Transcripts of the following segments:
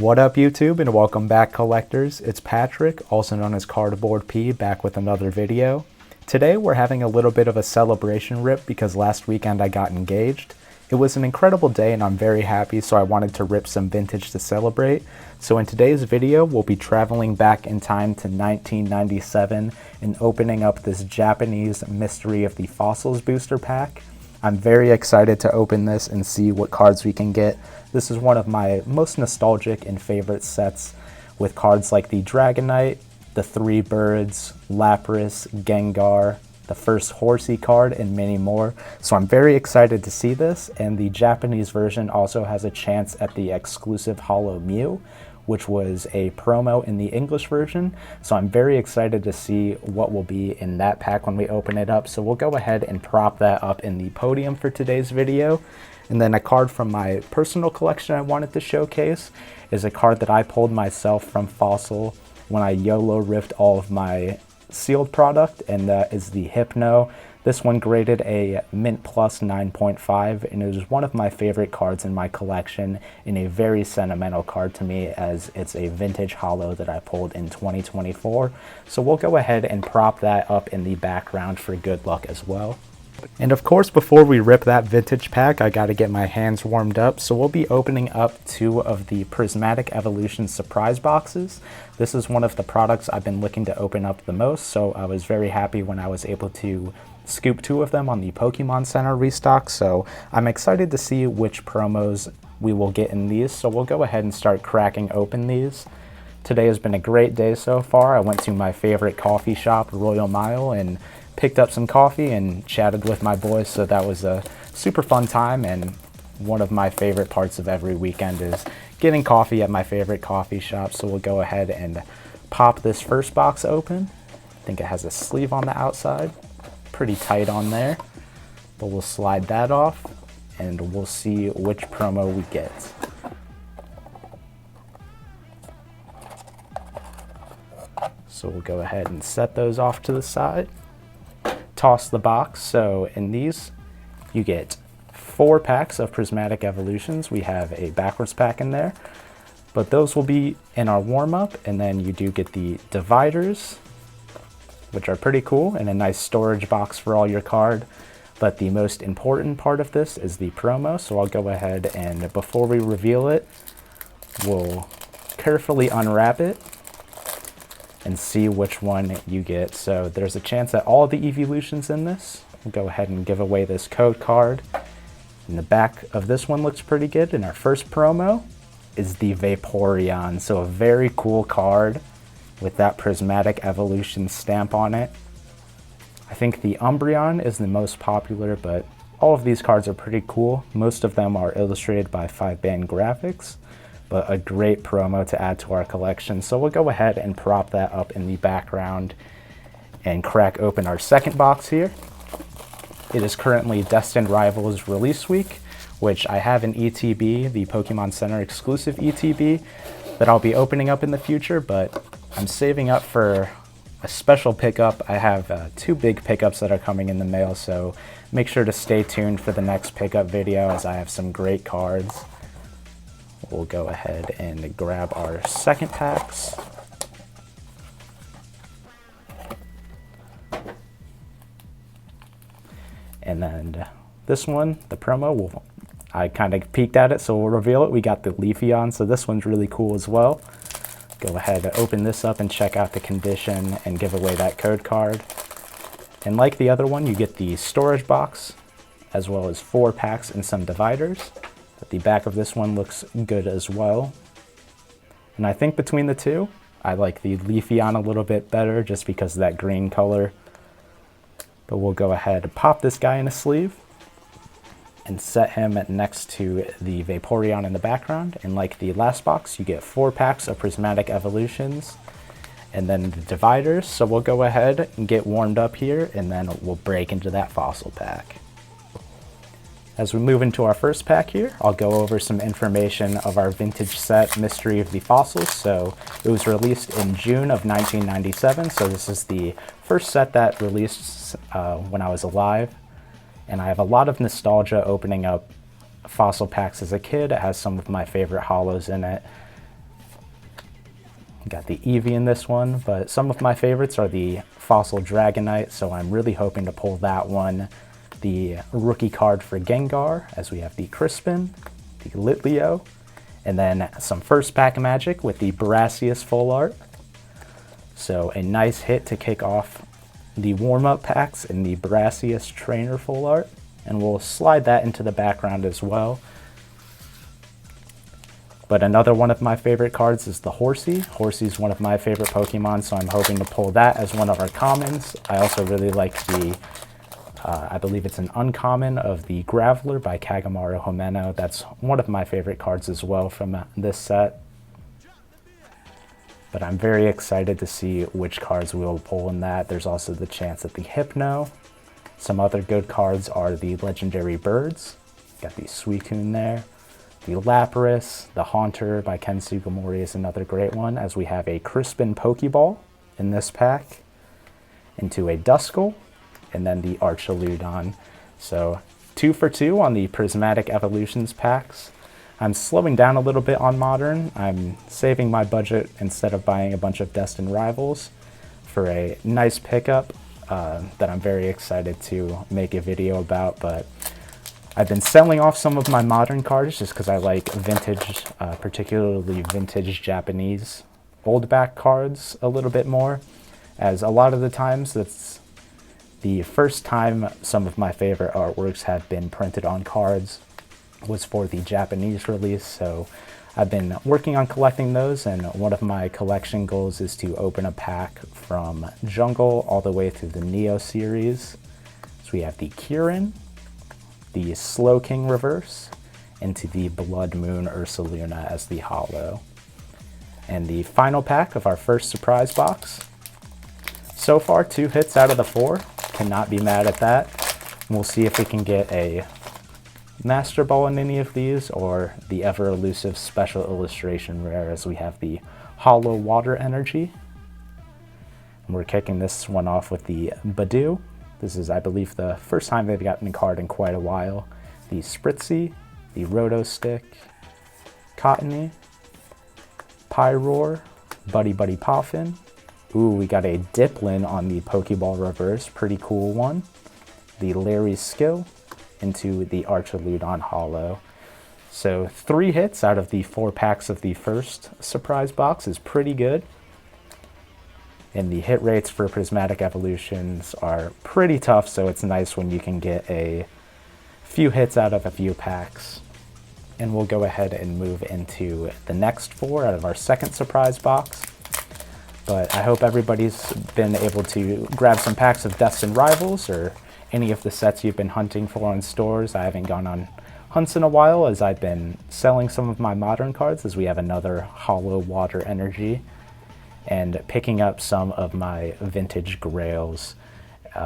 What up YouTube, and welcome back collectors. It's Patrick, also known as Cardboard P, back with another video. Today we're having a little bit of a celebration rip because last weekend I got engaged. It was an incredible day and I'm very happy, so I wanted to rip some vintage to celebrate. So in today's video we'll be traveling back in time to 1997 and opening up this Japanese Mystery of the Fossils booster pack. I'm very excited to open this and see what cards we can get. This is one of my most nostalgic and favorite sets, with cards like the Dragonite, the Three Birds, Lapras, Gengar, the first Horsey card, and many more. So I'm very excited to see this, and the Japanese version also has a chance at the exclusive Holo Mew, which was a promo in the English version. So I'm very excited to see what will be in that pack when we open it up. So we'll go ahead and prop that up in the podium for today's video. And then a card from my personal collection I wanted to showcase is a card that I pulled myself from Fossil when I YOLO ripped all of my sealed product, and that is the Hypno. This one graded a Mint Plus 9.5, and it is one of my favorite cards in my collection, and a very sentimental card to me as it's a vintage holo that I pulled in 2024. So we'll go ahead and prop that up in the background for good luck as well. And of course, before we rip that vintage pack, I gotta get my hands warmed up. So we'll be opening up 2 of the Prismatic Evolution surprise boxes. This is one of the products I've been looking to open up the most, so I was very happy when I was able to scoop 2 of them on the Pokemon Center restock. So I'm excited to see which promos we will get in these. So we'll go ahead and start cracking open these. Today has been a great day so far. I went to my favorite coffee shop, Royal Mile, and picked up some coffee and chatted with my boys, so that was a super fun time. And one of my favorite parts of every weekend is getting coffee at my favorite coffee shop. So we'll go ahead and pop this first box open. I think it has a sleeve on the outside, pretty tight on there, but we'll slide that off and we'll see which promo we get. So we'll go ahead and set those off to the side. Toss the box. So in these you get 4 packs of Prismatic Evolutions. We have a backwards pack in there, but those will be in our warm-up. And then you do get the dividers, which are pretty cool, and a nice storage box for all your card. But the most important part of this is the promo, so I'll go ahead and before we reveal it, we'll carefully unwrap it and see which one you get. So there's a chance at all the evolutions in this. We'll go ahead and give away this code card. And the back of this one looks pretty good. And our first promo is the Vaporeon. So a very cool card with that Prismatic Evolution stamp on it. I think the Umbreon is the most popular, but all of these cards are pretty cool. Most of them are illustrated by 5-band graphics, but a great promo to add to our collection. So we'll go ahead and prop that up in the background and crack open our second box here. It is currently Destined Rivals release week, which I have an ETB, the Pokemon Center exclusive ETB, that I'll be opening up in the future, but I'm saving up for a special pickup. I have 2 big pickups that are coming in the mail, so make sure to stay tuned for the next pickup video as I have some great cards. We'll go ahead and grab our second packs. And then this one, the promo, I kind of peeked at it, so we'll reveal it. We got the Leafeon, so this one's really cool as well. Go ahead and open this up and check out the condition and give away that code card. And like the other one, you get the storage box as well as 4 packs and some dividers. But the back of this one looks good as well. And I think between the 2, I like the Leafeon a little bit better just because of that green color. But we'll go ahead and pop this guy in a sleeve and set him next to the Vaporeon in the background. And like the last box, you get 4 packs of Prismatic Evolutions and then the dividers. So we'll go ahead and get warmed up here, and then we'll break into that fossil pack. As we move into our first pack here, I'll go over some information of our vintage set, Mystery of the Fossils. So it was released in June of 1997, so this is the first set that released when I was alive. And I have a lot of nostalgia opening up fossil packs as a kid. It has some of my favorite holos in it. Got the Eevee in this one, but some of my favorites are the Fossil Dragonite, so I'm really hoping to pull that one. The rookie card for Gengar, as we have the Crispin, the Litleo, and then some first pack of Magic with the Brassius Full Art. So a nice hit to kick off the warm-up packs in the Brassius Trainer Full Art, and we'll slide that into the background as well. But another one of my favorite cards is the Horsey. Horsey's one of my favorite Pokemon, so I'm hoping to pull that as one of our commons. I also really like the, I believe it's an uncommon of the Graveler by Kagamaru Homeno. That's one of my favorite cards as well from this set. But I'm very excited to see which cards we will pull in that. There's also the chance at the Hypno. Some other good cards are the Legendary Birds. Got the Suicune there. The Lapras, the Haunter by Ken Sugimori is another great one, as we have a Crispin Pokeball in this pack, into a Duskull, and then the Archaludon. So 2 for 2 on the Prismatic Evolutions packs. I'm slowing down a little bit on Modern. I'm saving my budget instead of buying a bunch of Destined Rivals for a nice pickup that I'm very excited to make a video about, but I've been selling off some of my Modern cards just because I like vintage, particularly vintage Japanese old back cards a little bit more, as a lot of the times that's the first time some of my favorite artworks have been printed on cards was for the Japanese release. So I've been working on collecting those, and one of my collection goals is to open a pack from Jungle all the way through the Neo series. So we have the Kirin, the Slowking Reverse, into the Blood Moon Ursaluna as the holo. And the final pack of our first surprise box. So far, 2 hits out of the 4. Cannot be mad at that. We'll see if we can get a Master Ball in any of these, or the ever elusive special illustration rare, as we have the Holo Water Energy. And we're kicking this one off with the Badoo. This is, I believe, the first time they've gotten a card in quite a while. The Spritzy, the Roto Stick, Cottony, Pyroar, Buddy Buddy Poffin. Ooh, we got a Diplin on the Pokeball Reverse, pretty cool one. The Larry's Skill, into the Archaludon holo. So 3 hits out of the 4 packs of the first surprise box is pretty good. And the hit rates for Prismatic Evolutions are pretty tough, so it's nice when you can get a few hits out of a few packs. And we'll go ahead and move into the next 4 out of our second surprise box. But I hope everybody's been able to grab some packs of Destined Rivals or any of the sets you've been hunting for in stores. I haven't gone on hunts in a while, as I've been selling some of my Modern cards, as we have another Holo Water Energy, and picking up some of my vintage grails.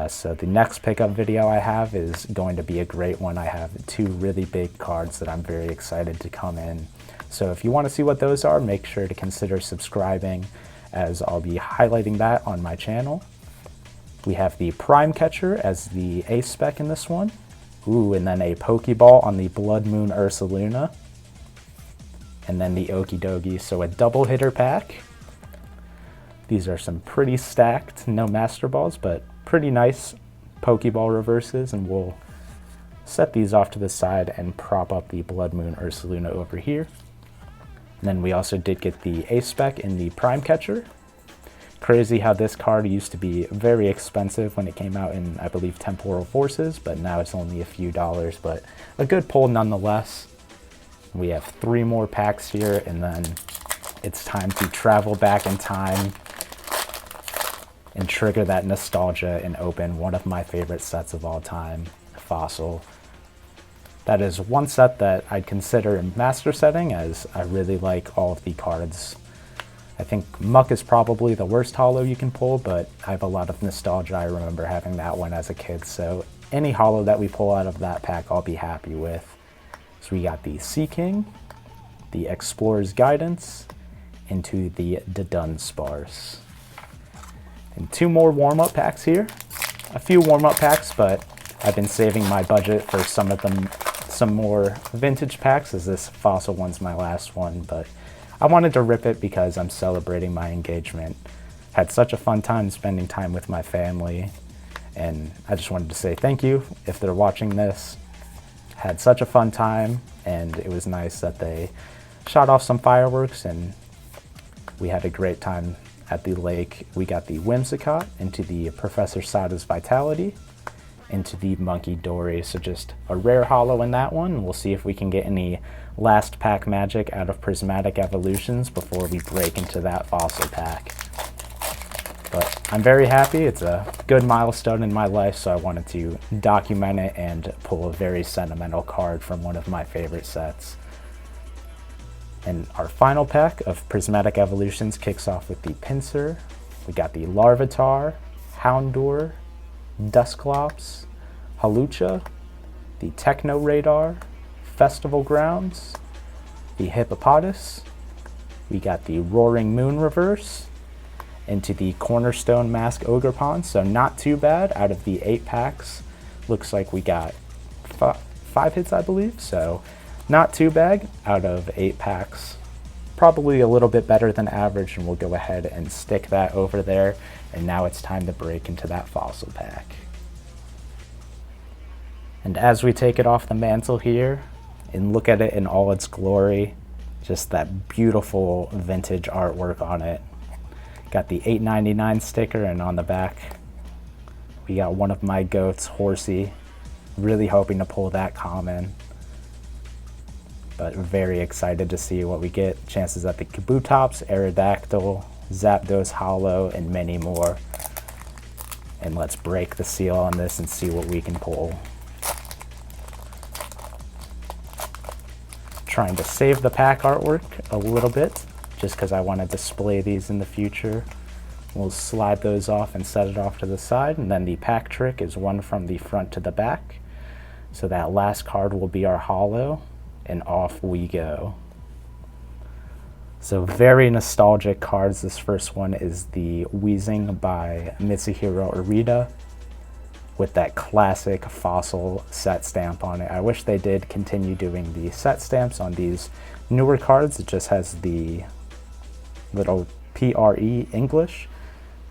So the next pickup video I have is going to be a great one. I have 2 really big cards that I'm very excited to come in. So if you want to see what those are, make sure to consider subscribing, as I'll be highlighting that on my channel. We have the Prime Catcher as the ace spec in this one. Ooh, and then a Pokeball on the Blood Moon Ursaluna. And then the Okidogi, so a double hitter pack. These are some pretty stacked, no Master Balls, but pretty nice Pokeball reverses, and we'll set these off to the side and prop up the Blood Moon Ursaluna over here. And then we also did get the ace spec in the Prime Catcher. Crazy how this card used to be very expensive when it came out in, I believe, Temporal Forces, but now it's only a few dollars, but a good pull nonetheless. We have 3 more packs here, and then it's time to travel back in time and trigger that nostalgia and open one of my favorite sets of all time, Fossil. That is one set that I'd consider in master setting, as I really like all of the cards. I think Muck is probably the worst holo you can pull, but I have a lot of nostalgia. I remember having that one as a kid, so any holo that we pull out of that pack I'll be happy with. So we got the Sea King, the Explorer's Guidance, into the Dunsparce. And 2 more warm-up packs here. A few warm-up packs, but I've been saving my budget for some of them, some more vintage packs, as this Fossil one's my last one, but I wanted to rip it because I'm celebrating my engagement. Had such a fun time spending time with my family, and I just wanted to say thank you if they're watching this. Had such a fun time, and it was nice that they shot off some fireworks, and we had a great time at the lake. We got the Whimsicott into the Professor Sada's Vitality, into the Monkey Dory, so just a rare holo in that one. We'll see if we can get any last pack magic out of Prismatic Evolutions before we break into that fossil pack. But I'm very happy. It's a good milestone in my life, so I wanted to document it and pull a very sentimental card from one of my favorite sets. And our final pack of Prismatic Evolutions kicks off with the Pinsir. We got the Larvitar, Houndour, Dusclops, Hawlucha, the Techno Radar, Festival Grounds, the Hippopotas. We got the Roaring Moon Reverse into the Cornerstone Mask Ogerpon, so not too bad. Out of the 8 packs, looks like we got 5 hits, I believe, so not too bad out of 8 packs. Probably a little bit better than average, and we'll go ahead and stick that over there. And now it's time to break into that fossil pack. And as we take it off the mantle here and look at it in all its glory, just that beautiful vintage artwork on it. Got the $8.99 sticker, and on the back we got one of my goats, Horsey. Really hoping to pull that common, but very excited to see what we get. Chances at the Kabutops, Aerodactyl, Zapdos Holo, and many more. And let's break the seal on this and see what we can pull. Trying to save the pack artwork a little bit, just because I want to display these in the future. We'll slide those off and set it off to the side, and then the pack trick is one from the front to the back. So that last card will be our holo, and off we go. So very nostalgic cards. This first one is the Wheezing by Mitsuhiro Arita with that classic fossil set stamp on it. I wish they did continue doing the set stamps on these newer cards. It just has the little PRE English,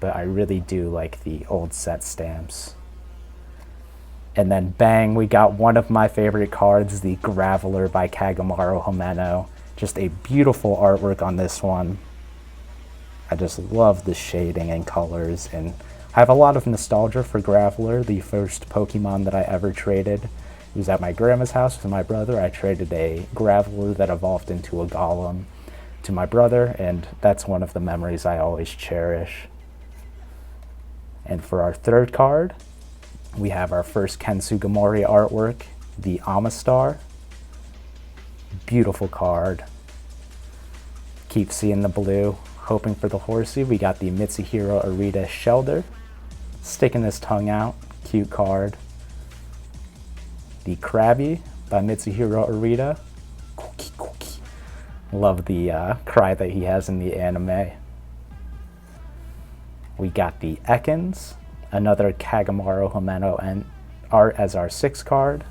but I really do like the old set stamps. And then bang, we got one of my favorite cards, the Graveler by Kagamaru Himeno. Just a beautiful artwork on this one. I just love the shading and colors, and I have a lot of nostalgia for Graveler, the first Pokemon that I ever traded. It was at my grandma's house with my brother. I traded a Graveler that evolved into a Golem to my brother, and that's one of the memories I always cherish. And for our third card, we have our first Ken Sugimori artwork, the Amistar. Beautiful card. Keep seeing the blue, hoping for the Horsey. We got the Mitsuhiro Arita Shelder, sticking his tongue out, cute card. The Krabby by Mitsuhiro Arita. Cookie, cookie. Love the cry that he has in the anime. We got the Ekans, another Kagamaru Himeno and art as our 6th card.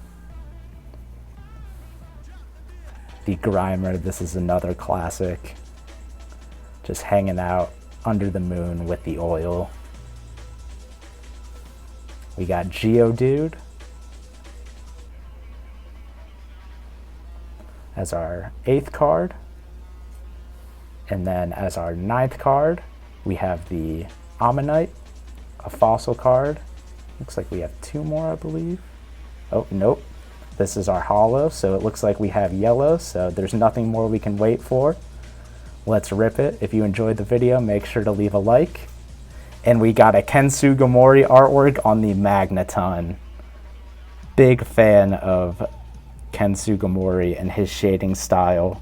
The Grimer, this is another classic. Just hanging out under the moon with the oil. We got Geodude as our 8th card. And then as our 9th card, we have the Ammonite, a fossil card. Looks like we have 2 more, I believe. Oh, nope. This is our holo, so it looks like we have yellow, so there's nothing more we can wait for. Let's rip it. If you enjoyed the video, make sure to leave a like. And we got a Ken Sugimori artwork on the Magneton. Big fan of Ken Sugimori and his shading style.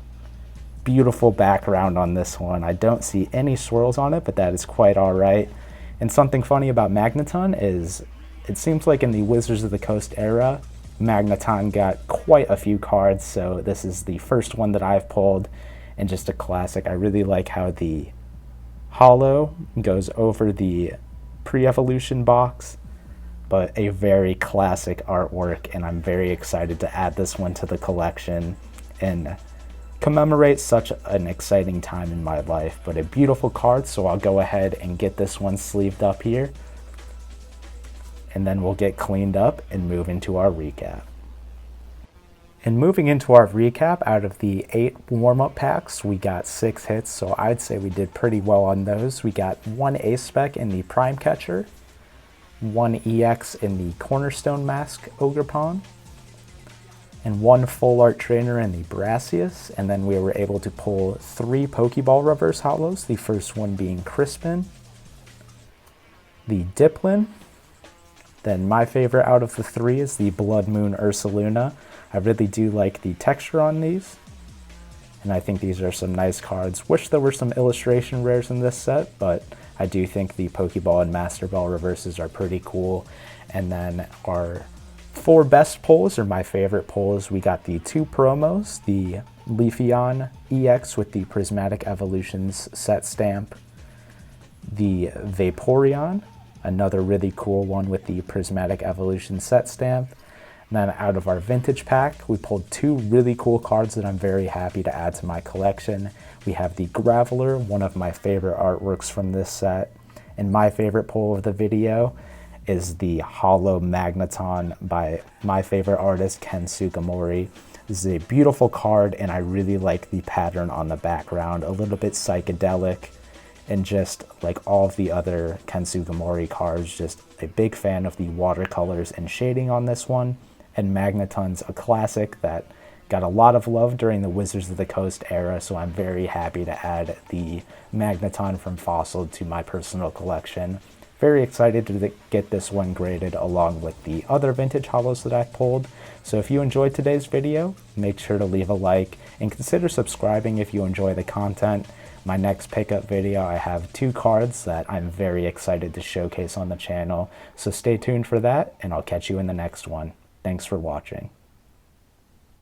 Beautiful background on this one. I don't see any swirls on it, but that is quite all right. And something funny about Magneton is it seems like in the Wizards of the Coast era, Magneton got quite a few cards, so this is the first one that I've pulled, and just a classic. I really like how the holo goes over the pre-evolution box, but a very classic artwork, and I'm very excited to add this one to the collection and Commemorate, such an exciting time in my life, but a beautiful card, so I'll go ahead and get this one sleeved up here. And then we'll get cleaned up and move into our recap. And moving into our recap, out of the 8 warm-up packs, we got 6 hits, so I'd say we did pretty well on those. We got 1 ace spec in the Prime Catcher, 1 EX in the Cornerstone Mask Ogre Pawn, and 1 full art trainer in the Brassius, and then we were able to pull 3 Pokeball reverse holos, the first one being Crispin, the Diplin, then my favorite out of the 3 is the Blood Moon Ursaluna. I really do like the texture on these, and I think these are some nice cards. Wish there were some illustration rares in this set, but I do think the Pokeball and Master Ball reverses are pretty cool. And then our 4 best pulls, or my favorite pulls, we got the 2 promos, the Leafeon EX with the Prismatic Evolutions set stamp, the Vaporeon, another really cool one with the Prismatic Evolution set stamp. And then out of our vintage pack, we pulled 2 really cool cards that I'm very happy to add to my collection. We have the Graveler, one of my favorite artworks from this set. And my favorite pull of the video is the Holo Magneton by my favorite artist, Ken Sugimori. This is a beautiful card, and I really like the pattern on the background, a little bit psychedelic, and just like all of the other Ken Sugimori cards, just a big fan of the watercolors and shading on this one. And Magneton's a classic that got a lot of love during the Wizards of the Coast era, so I'm very happy to add the Magneton from Fossil to my personal collection. Very excited to get this one graded along with the other vintage holos that I pulled. So if you enjoyed today's video, make sure to leave a like and consider subscribing if you enjoy the content. My next pickup video, I have 2 cards that I'm very excited to showcase on the channel, so stay tuned for that, and I'll catch you in the next one. Thanks for watching.